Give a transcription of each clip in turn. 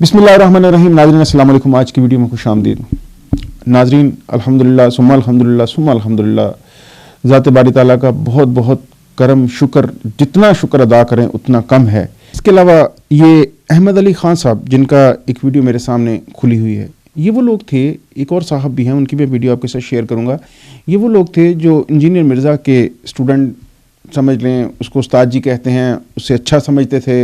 बिस्मिल्लाहिर्रहमानिर्रहीम। नाज़रीन अस्सलाम वालेकुम। आज की वीडियो में खुश आमदीद। नाज़रीन अल्हम्दुलिल्लाह सुम्मा अल्हम्दुलिल्लाह ज़ात बारी ताला का बहुत बहुत करम शुक्र, जितना शुक्र अदा करें उतना कम है। इसके अलावा ये अहमद अली ख़ान साहब जिनका एक वीडियो मेरे सामने खुली हुई है, ये वो लोग थे, एक और साहब भी हैं, उनकी मैं वीडियो आपके साथ शेयर करूँगा। ये वो लोग थे जो इंजीनियर मिर्ज़ा के स्टूडेंट समझ लें, उसको उस्ताद जी कहते हैं, उससे अच्छा समझते थे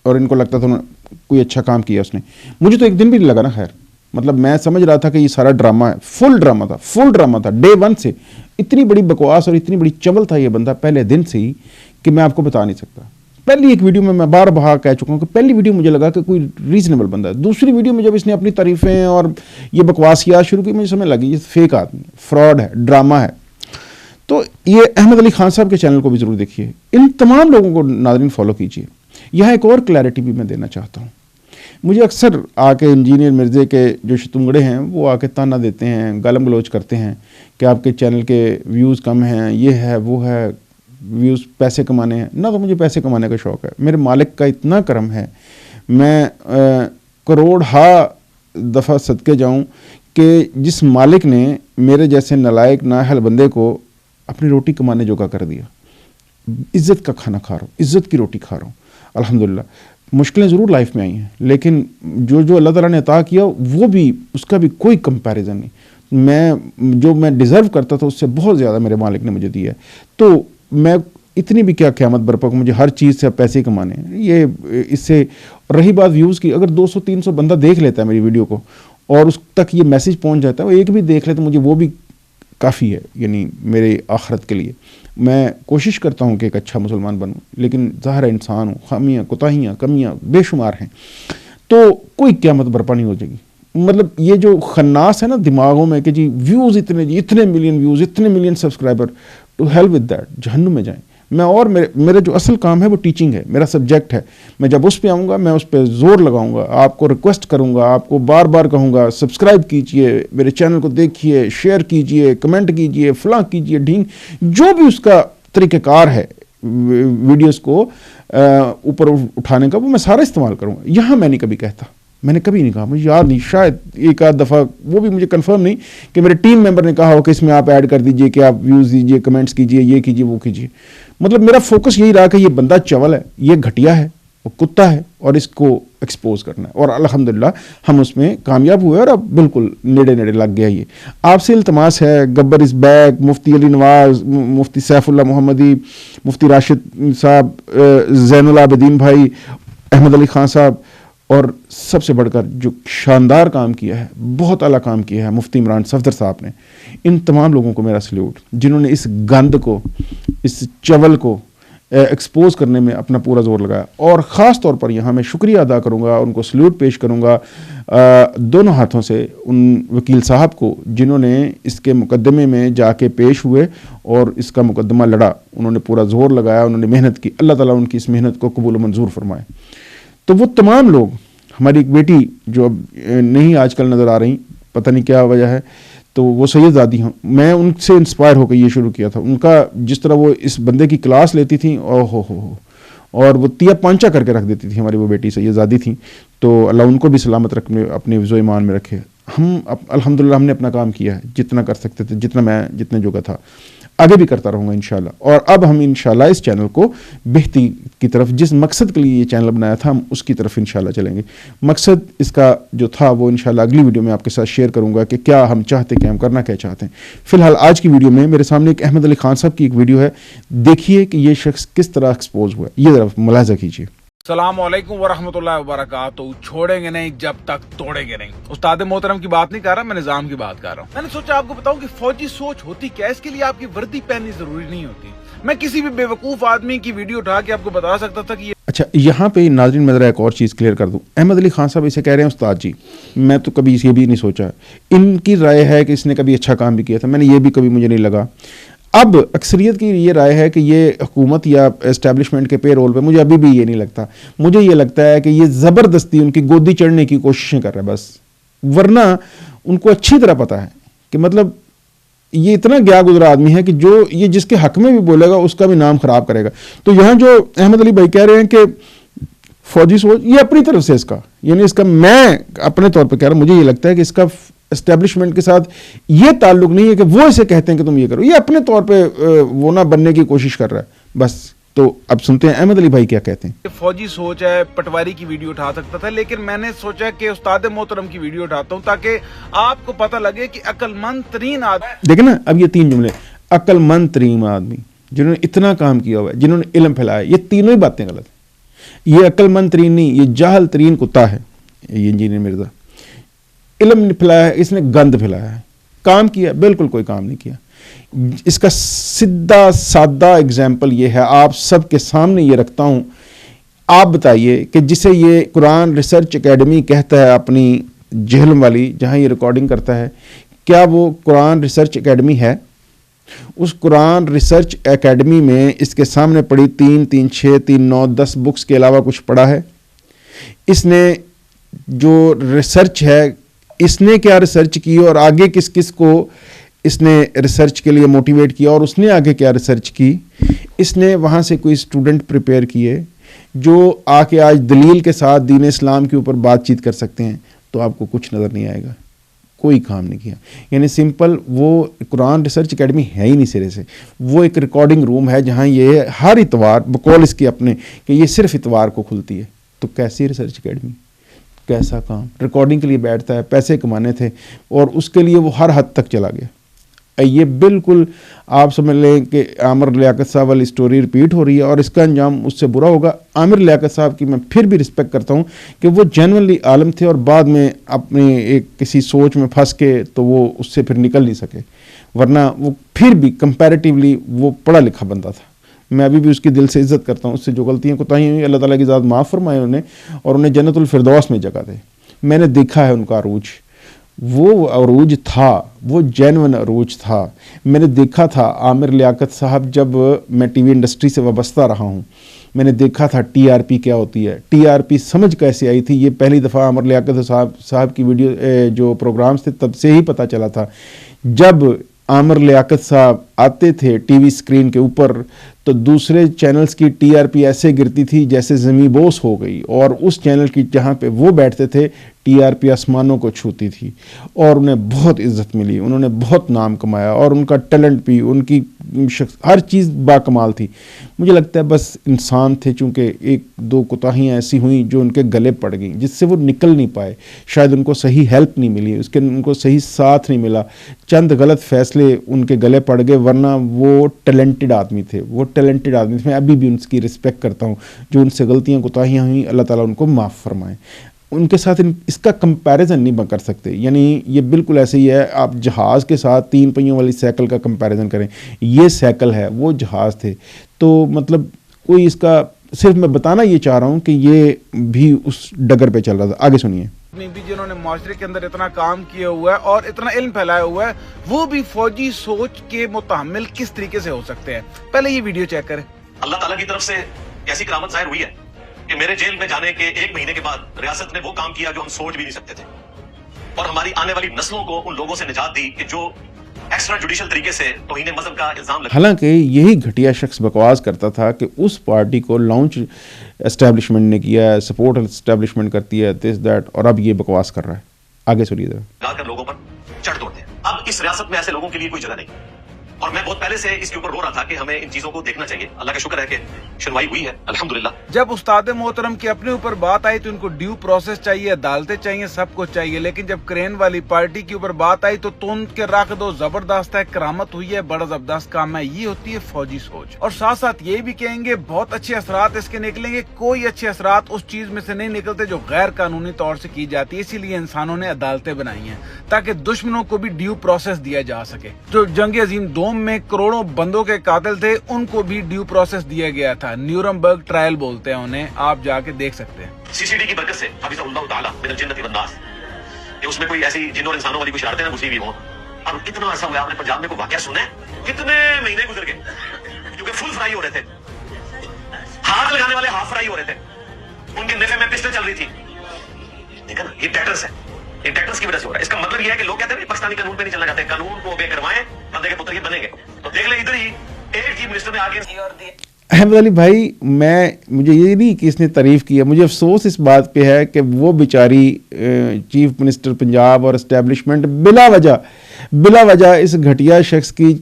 और इनको लगता था कोई अच्छा काम किया उसने। मुझे तो एक दिन भी नहीं लगा ना, खैर मतलब मैं समझ रहा था कि ये सारा ड्रामा है, फुल ड्रामा था डे वन से। इतनी बड़ी बकवास और इतनी बड़ी चवल था ये बंदा पहले दिन से ही कि मैं आपको बता नहीं सकता। पहली एक वीडियो में मैं बार बार कह चुका हूँ कि पहली वीडियो मुझे लगा कि कोई रीजनेबल बंदा है। दूसरी वीडियो में जब इसने अपनी तारीफें और ये बकवासियात शुरू की, मुझे समझ लगी ये फेक आदमी, फ्रॉड है, ड्रामा है। तो ये अहमद अली खान साहब के चैनल को भी जरूर देखिए। इन तमाम लोगों को नाज़रीन फॉलो कीजिए। यहाँ एक और क्लैरिटी भी मैं देना चाहता हूँ। मुझे अक्सर आके इंजीनियर मिर्ज़े के जो शतुंगड़े हैं वो आके ताना देते हैं, गालम गलोच करते हैं कि आपके चैनल के व्यूज़ कम हैं, ये है वो है, व्यूज़ पैसे कमाने हैं ना। तो मुझे पैसे कमाने का शौक़ है, मेरे मालिक का इतना करम है, मैं करोड़ दफ़ा सदके जाऊँ कि जिस मालिक ने मेरे जैसे नालायक नाअहल बंदे को अपनी रोटी कमाने जोगा कर दिया। इज़्ज़त का खाना खा रहा हूँ, इज़्ज़त की रोटी खा रहा हूँ अल्हम्दुलिल्लाह। मुश्किलें ज़रूर लाइफ में आई हैं, लेकिन जो अल्लाह ताला ने अता किया वो भी, उसका भी कोई कंपैरिजन नहीं। जो मैं डिज़र्व करता था उससे बहुत ज़्यादा मेरे मालिक ने मुझे दिया है। तो मैं इतनी भी क्या क़यामत बरपा को मुझे हर चीज़ से अब पैसे कमाने हैं। ये इससे रही बात व्यूज़ की, अगर 200-300 बंदा देख लेता है मेरी वीडियो को और उस तक ये मैसेज पहुँच जाता है, वो एक भी देख ले तो मुझे वो भी काफ़ी है, यानी मेरे आखिरत के लिए। मैं कोशिश करता हूँ कि एक अच्छा मुसलमान बनूँ, लेकिन ज़ाहिर इंसान हूँ, खामियाँ कोताहियाँ कमियाँ बेशुमार हैं, तो कोई क़यामत बरपा नहीं हो जाएगी। मतलब ये जो खन्नास है ना दिमागों में कि जी व्यूज़ इतने मिलियन व्यूज़, इतने million subscriber, to hell with that, जहन्नुम में जाएँ। मैं और मेरे जो असल काम है वो टीचिंग है, मेरा सब्जेक्ट है। मैं जब उस पे आऊँगा मैं उस पर ज़ोर लगाऊँगा, आपको रिक्वेस्ट करूँगा, आपको बार बार कहूँगा सब्सक्राइब कीजिए, मेरे चैनल को देखिए, शेयर कीजिए, कमेंट कीजिए, फलां कीजिए, ढींग, जो भी उसका तरीक़ेकार है वीडियोस को ऊपर उठाने का, वो मैं सारा इस्तेमाल करूँगा। यहाँ मैं नहीं कभी कहता, मैंने कभी नहीं कहा, मुझे याद नहीं, शायद एक आध दफ़ा, वो भी मुझे कंफर्म नहीं कि मेरे टीम मेंबर ने कहा हो कि इसमें आप ऐड कर दीजिए, कि आप व्यूज़ दीजिए, कमेंट्स कीजिए, ये कीजिए वो कीजिए। मतलब मेरा फोकस यही रहा कि ये बंदा चवल है, ये घटिया है, वो कुत्ता है, और इसको एक्सपोज करना है। और अल्हम्दुलिल्लाह हम उसमें कामयाब हुए और अब बिल्कुल नेड़े लग गया। ये आपसे इल्तमास है, गब्बर इज़ बैक, मुफ्ती अली नवाज़, मुफ्ती सैफुल्लाह मोहम्मदी, मुफ्ती राशिद साहब, ज़ैनुल आबिदीन भाई, अहमद अली ख़ान साहब, और सबसे बढ़कर जो शानदार काम किया है, बहुत आला काम किया है मुफ्ती इमरान सफदर साहब ने। इन तमाम लोगों को मेरा सल्यूट, जिन्होंने इस गंद को, इस चवल को एक्सपोज करने में अपना पूरा जोर लगाया। और ख़ास तौर पर यहाँ मैं शुक्रिया अदा करूँगा, उनको सल्यूट पेश करूँगा दोनों हाथों से उन वकील साहब को जिन्होंने इसके मुकदमे में जाके पेश हुए और इसका मुकदमा लड़ा। उन्होंने पूरा जोर लगाया, उन्होंने मेहनत की, अल्लाह ताला उनकी इस मेहनत को कबूल मंजूर फरमाए। तो वो तमाम लोग, हमारी एक बेटी जो अब नहीं आजकल नज़र आ रही, पता नहीं क्या वजह है, तो वो सैयद ज़ादी हैं, मैं उनसे इंस्पायर होकर ये शुरू किया था। उनका जिस तरह वो इस बंदे की क्लास लेती थी, हो, और वो तिया पांचा करके रख देती थी। हमारी वो बेटी सैयद ज़ादी थी, तो अल्लाह उनको भी सलामत रखने, अपने विज़ो ईमान में रखे। हम अल्हम्दुलिल्लाह हमने अपना काम किया है, जितना कर सकते थे, जितने जोगा था, आगे भी करता रहूँगा इंशाल्लाह। और अब हम इंशाल्लाह इस चैनल को बेहतरी की तरफ, जिस मकसद के लिए ये चैनल बनाया था, हम उसकी तरफ इंशाल्लाह चलेंगे। मकसद इसका जो था वो इंशाल्लाह अगली वीडियो में आपके साथ शेयर करूँगा कि क्या हम चाहते, कि हम करना क्या चाहते हैं। फ़िलहाल आज की वीडियो में मेरे सामने एक अहमद अली ख़ान साहब की एक वीडियो है, देखिए कि ये शख्स किस तरह एक्सपोज हुआ, ये ज़रा मुलाहिज़ा कीजिए। अस्सलाम वालेकुम वरहमतुल्लाहि वबरकातुहू। छोड़ेंगे नहीं जब तक तोड़ेंगे नहीं। उस्ताद मोहतरम की बात नहीं कर रहा, मैं निजाम की बात कर रहा हूँ। मैंने सोचा आपको बताऊं कि फौजी सोच होती क्या, इसके लिए आपकी वर्दी पहननी जरूरी नहीं होती। मैं किसी भी बेवकूफ आदमी की वीडियो उठा के आपको बता सकता था कि ये अच्छा, यहाँ पे नाज़रीन मैं ज़रा एक और चीज़ क्लियर कर दूँ। अहमद अली ख़ान साहब इसे कह रहे हैं उस्ताद जी, मैं तो कभी ये भी नहीं सोचा। इनकी राय है कि इसने कभी अच्छा काम भी किया था, मैंने ये भी कभी मुझे नहीं लगा। अब अक्सरियत की ये राय है कि ये हुकूमत या एस्टेब्लिशमेंट के पे रोल पे, मुझे अभी भी ये नहीं लगता। मुझे ये लगता है कि ये ज़बरदस्ती उनकी गोदी चढ़ने की कोशिशें कर रहे हैं बस, वरना उनको अच्छी तरह पता है कि मतलब ये इतना गया गुजरा आदमी है कि जो ये जिसके हक में भी बोलेगा उसका भी नाम खराब करेगा। तो यहाँ जो अहमद अली भाई कह रहे हैं कि फौजी सोच ये अपनी तरफ से इसका, यानी इसका मैं अपने तौर पे कह रहा हूं, मुझे ये लगता है कि इसका एस्टेब्लिशमेंट के साथ ये ताल्लुक नहीं है कि वो इसे कहते हैं कि तुम ये करो, ये अपने तौर पे वो ना बनने की कोशिश कर रहा है बस। तो अब सुनते हैं अहमद अली भाई क्या कहते हैं। फौजी सोच है, पटवारी की वीडियो उठा सकता था, लेकिन मैंने सोचा कि उस्ताद मोहतरम की वीडियो उठाता हूं ताकि आपको पता लगे कि अक्लमंद तरीन आदमी, देखे ना अब ये 3 जुमले, अक्लमंद तरीन आदमी जिन्होंने इतना काम किया हुआ है, जिन्होंने इल्म फैलाया, ये तीनों ही बातें गलत है। ये अक्लमंद तरीन नहीं, ये जाहल तरीन कुत्ता है ये इंजीनियर मिर्जा। इल्म फैलाया है, इसने गंद फैलाया है, काम किया बिल्कुल कोई काम नहीं किया। इसका सीधा सादा एग्जाम्पल ये है, आप सबके सामने ये रखता हूं, आप बताइए कि जिसे ये कुरान रिसर्च एकेडमी कहता है अपनी जहलम वाली, जहां ये रिकॉर्डिंग करता है, क्या वो कुरान रिसर्च एकेडमी है? उस कुरान रिसर्च एकेडमी में इसके सामने पड़ी 3, 3, 6, 3, 9, 10 बुक्स के अलावा कुछ पढ़ा है? इसने जो रिसर्च है, इसने क्या रिसर्च की और आगे किस किस को इसने रिसर्च के लिए मोटिवेट किया और उसने आगे क्या रिसर्च की? इसने वहाँ से कोई स्टूडेंट प्रिपेयर किए जो आके आज दलील के साथ दीन इस्लाम के ऊपर बातचीत कर सकते हैं? तो आपको कुछ नज़र नहीं आएगा, कोई काम नहीं किया। यानी सिंपल वो कुरान रिसर्च एकेडमी है ही नहीं सिरे से, वो एक रिकॉर्डिंग रूम है जहाँ ये हर इतवार बकौल इसके अपने कि ये सिर्फ इतवार को खुलती है। तो कैसी रिसर्च एकेडमी, कैसा काम? रिकॉर्डिंग के लिए बैठता है, पैसे कमाने थे और उसके लिए वो हर हद तक चला गया। ये बिल्कुल आप समझ लें कि आमिर लियाकत साहब वाली स्टोरी रिपीट हो रही है और इसका अंजाम उससे बुरा होगा। आमिर लियाकत साहब की मैं फिर भी रिस्पेक्ट करता हूँ कि वो जेन्युइनली आलम थे और बाद में अपनी एक किसी सोच में फंस के तो वो उससे फिर निकल नहीं सके, वरना वो फिर भी कंपैरेटिवली वो पढ़ा लिखा बंदा था। मैं अभी भी उसकी दिल से इज़्ज़त करता हूँ। उससे जो गलतियाँ कोताहियाँ हुई, अल्लाह ताला की ज़ात माफ़ फरमाए उन्हें और उन्हें जन्नतुल फिरदौस में जगह दे। मैंने देखा है उनका अरूज, वो अरूज था, वो जेन्युइन अरूज था। मैंने देखा था आमिर लियाकत साहब, जब मैं टीवी इंडस्ट्री से वाबस्ता रहा हूँ, मैंने देखा था टीआरपी क्या होती है, टीआरपी समझ कैसे आई थी। ये पहली दफ़ा आमिर लियाकत साहब की वीडियो जो प्रोग्राम्स थे तब से ही पता चला था। जब आमिर लियाकत साहब आते थे टीवी स्क्रीन के ऊपर तो दूसरे चैनल्स की टीआरपी ऐसे गिरती थी जैसे ज़मीं बोस हो गई, और उस चैनल की जहाँ पे वो बैठते थे टीआरपी आसमानों को छूती थी और उन्हें बहुत इज़्ज़त मिली, उन्होंने बहुत नाम कमाया और उनका टैलेंट भी, उनकी हर चीज़ बाकमाल थी। मुझे लगता है बस इंसान थे, चूँकि 1-2 कोताहियाँ ऐसी हुई जो उनके गले पड़ गई, जिससे वो निकल नहीं पाए। शायद उनको सही हेल्प नहीं मिली, उनको सही साथ नहीं मिला, चंद गलत फैसले उनके गले पड़ गए, वरना वो टैलेंटेड आदमी थे, वो टैलेंटेड आदमी थे। मैं अभी भी उनकी रिस्पेक्ट करता हूँ। जो उनसे गलतियाँ कोताहियाँ हुई, अल्लाह ताला उनको माफ़ फरमाए। उनके साथ इसका कंपैरिजन नहीं कर सकते। यानी ये बिल्कुल ऐसे ही है, आप जहाज़ के साथ 3 पहियों वाली साइकिल का कंपैरिजन करें, ये साइकिल है, वो जहाज़ थे। तो मतलब कोई इसका, सिर्फ मैं बताना ये चाह रहा हूँ कि ये भी उस डगर पे चल रहा था। आगे सुनिए। भी जिन्होंने माशरे के अंदर इतना काम किया हुआ है और इतना इल्म फैलाया हुआ है, वो भी फौजी सोच के मुतामिल किस तरीके से हो सकते हैं? पहले ये वीडियो चेक करें। अल्लाह ताला की तरफ से ऐसी करामत जाहिर हुई है कि मेरे जेल में जाने के 1 महीने के बाद रियासत ने वो काम किया जो हम सोच भी नहीं सकते थे, और हमारी आने वाली नस्लों को उन लोगों से निजात दी कि जो एक्स्ट्रा जुडिशियल तरीके से तौहीन मज़हब का इल्जाम लगा। हालांकि यही घटिया शख्स बकवास करता था कि उस पार्टी को लॉन्च एस्टेब्लिशमेंट ने किया है, सपोर्ट एस्टेब्लिशमेंट करती है, दिस दैट, और अब ये बकवास कर रहा है। आगे सुनिए जरा। कर लोगों पर चढ़ तोड़ते हैं। अब इस रियासत में ऐसे लोगों के लिए कोई जगह नहीं, और मैं बहुत पहले से इसके ऊपर रो रहा था कि हमें इन चीजों को देखना चाहिए। अल्लाह का शुक्र है कि सुनवाई हुई है, अल्हम्दुलिल्लाह। जब उस्ताद मोहतरम की अपने ऊपर बात आई तो इनको ड्यू प्रोसेस चाहिए, अदालतें चाहिए, सब कुछ चाहिए, लेकिन जब क्रेन वाली पार्टी के ऊपर बात आई तो तुम के रख दो, जबरदस्त है, करामत हुई है, बड़ा जबरदस्त काम है। ये होती है फौजी सोच। और साथ साथ ये भी कहेंगे बहुत अच्छे असरात इसके निकलेंगे। कोई अच्छे असरात उस चीज में से नहीं निकलते जो गैर कानूनी तौर से की जाती है। इसीलिए इंसानों ने अदालतें बनाई हैं ताकि दुश्मनों को भी ड्यू प्रोसेस दिया जा सके। जो जंग अजीम दोम में करोड़ों बंदों के कातिल थे, उनको भी ड्यू प्रोसेस दिया गया था। न्यूरमबर्ग ट्रायल बोलते हैं उन्हें, आप जाके देख सकते हैं। सीसीडी की बरकत से हफिज़हुल्लाह ताला मिनल जिन्नति वन्नास, ये उसमें कोई ऐसी जिन्नों और इंसानों वाली कोई शरारतें ना घुसी हुई हो। अब कितना अर्सा हुआ आपने पंजाब में कोई वाकया सुना है? कितने महीने गुजर गए, क्योंकि फुल फ्राई हो रहे थे, हाथ लगाने वाले हाफ फ्राई हो रहे थे, उनके नेफे में पिस्टल चल रही थी। देखा ना, ये टैक्टर्स है, ये टैक्टर्स की वजह से हो रहा है। इसका मतलब ये है कि लोग कहते हैं पाकिस्तानी कानून पे नहीं चलना चाहते, कानून को ओबे करवाएं, बंदे के पुत्र ये बनेंगे। तो देख ले, इधर ही एक चीफ मिनिस्टर ने आगे احمد علی بھائی مجھے یہ نہیں کہ اس نے تعریف کی ہے، مجھے افسوس اس بات پہ ہے کہ وہ بیچاری چیف منسٹر پنجاب اور اسٹیبلشمنٹ بلا وجہ اس گھٹیا شخص کی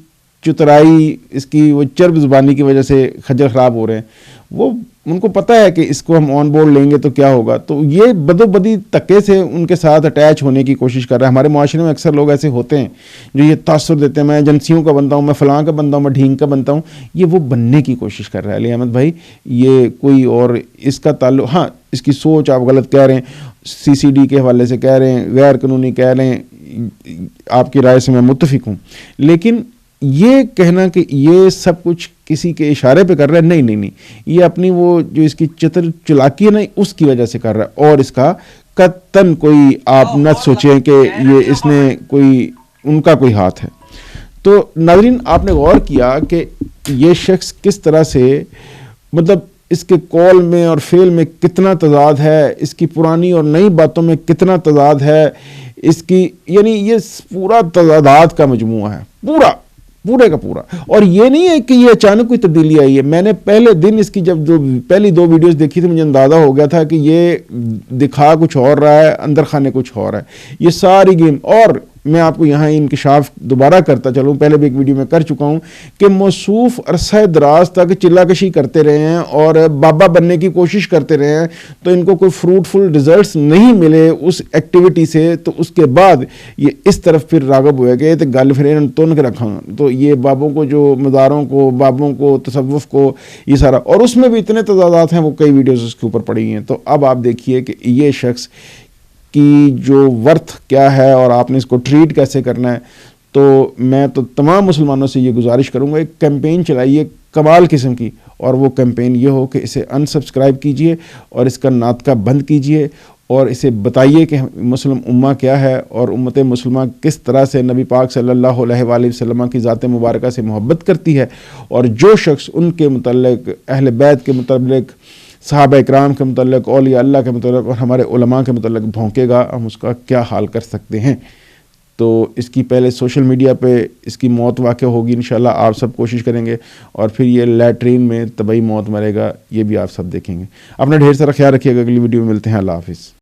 چترائی، اس کی وہ چرب زبانی کی وجہ سے خجل خراب ہو رہے ہیں۔ ان کو پتہ ہے کہ اس کو ہم آن بورڈ لیں گے تو کیا ہوگا، تو یہ بدی تکے سے ان کے ساتھ اٹیچ ہونے کی کوشش کر رہا ہے۔ ہمارے معاشرے میں اکثر لوگ ایسے ہوتے ہیں جو یہ تاثر دیتے ہیں میں ایجنسیوں کا بنتا ہوں، میں فلاں کا بنتا ہوں، میں ڈھینگ کا بنتا ہوں، یہ وہ بننے کی کوشش کر رہا ہے علی احمد بھائی۔ یہ کوئی اور اس کا تعلق، ہاں اس کی سوچ آپ غلط کہہ رہے ہیں، CCD کے حوالے سے کہہ رہے ہیں، غیر قانونی کہہ رہے ہیں، آپ کی رائے سے میں متفق ہوں، لیکن یہ کہنا کہ یہ سب کچھ کسی کے اشارے پہ کر رہا ہے، نہیں، یہ اپنی وہ جو اس کی چلاکی ہے نا اس کی وجہ سے کر رہا ہے، اور اس کا قطعاً کوئی آپ نہ سوچیں کہ یہ اس نے ان کا کوئی ہاتھ ہے۔ تو ناظرین آپ نے غور کیا کہ یہ شخص کس طرح سے مطلب اس کے قول میں اور فعل میں کتنا تضاد ہے، اس کی پرانی اور نئی باتوں میں کتنا تضاد ہے، اس کی یعنی یہ پورا تضادات کا مجموعہ ہے، پورے کا پورا۔ اور یہ نہیں ہے کہ یہ اچانک کوئی تبدیلی آئی ہے، میں نے پہلے دن اس کی جب پہلی 2 ویڈیوز دیکھی تھی مجھے اندازہ ہو گیا تھا کہ یہ دکھا کچھ اور رہا ہے، اندر خانے کچھ اور ہے، یہ ساری گیم۔ اور میں آپ کو یہاں انکشاف دوبارہ کرتا چلوں، پہلے بھی ایک ویڈیو میں کر چکا ہوں کہ موصوف عرصہ دراز تک چلا کشی کرتے رہے ہیں اور بابا بننے کی کوشش کرتے رہے ہیں، تو ان کو کوئی فروٹفل ریزلٹس نہیں ملے اس ایکٹیویٹی سے، تو اس کے بعد یہ اس طرف پھر راغب ہوئے کہ تو گل پھر انہوں نے تن کے رکھا، تو یہ بابوں کو جو مزاروں کو، بابوں کو، تصوف کو، یہ سارا، اور اس میں بھی اتنے تضادات ہیں، وہ کئی ویڈیوز اس کے اوپر پڑی ہیں۔ تو اب آپ دیکھیے کہ یہ شخص کی جو ورتھ کیا ہے اور آپ نے اس کو ٹریٹ کیسے کرنا ہے۔ تو میں تو تمام مسلمانوں سے یہ گزارش کروں گا، ایک کیمپین چلائیے کمال قسم کی، اور وہ کیمپین یہ ہو کہ اسے انسبسکرائب کیجئے اور اس کا ناطقہ بند کیجئے، اور اسے بتائیے کہ مسلم امہ کیا ہے اور امت مسلمہ کس طرح سے نبی پاک صلی اللہ علیہ وآلہ وسلم کی ذات مبارکہ سے محبت کرتی ہے، اور جو شخص ان کے متعلق، اہل بیت کے متعلق، صحابہ اکرام کے متعلق، اولیاء اللہ کے متعلق اور ہمارے علماء کے متعلق بھونکے گا، ہم اس کا کیا حال کر سکتے ہیں۔ تو اس کی پہلے سوشل میڈیا پہ اس کی موت واقع ہوگی، انشاءاللہ آپ سب کوشش کریں گے، اور پھر یہ لیٹرین میں طبعی موت مرے گا، یہ بھی آپ سب دیکھیں گے۔ اپنا ڈھیر سارا خیال رکھیے گا، اگلی ویڈیو میں ملتے ہیں، اللہ حافظ۔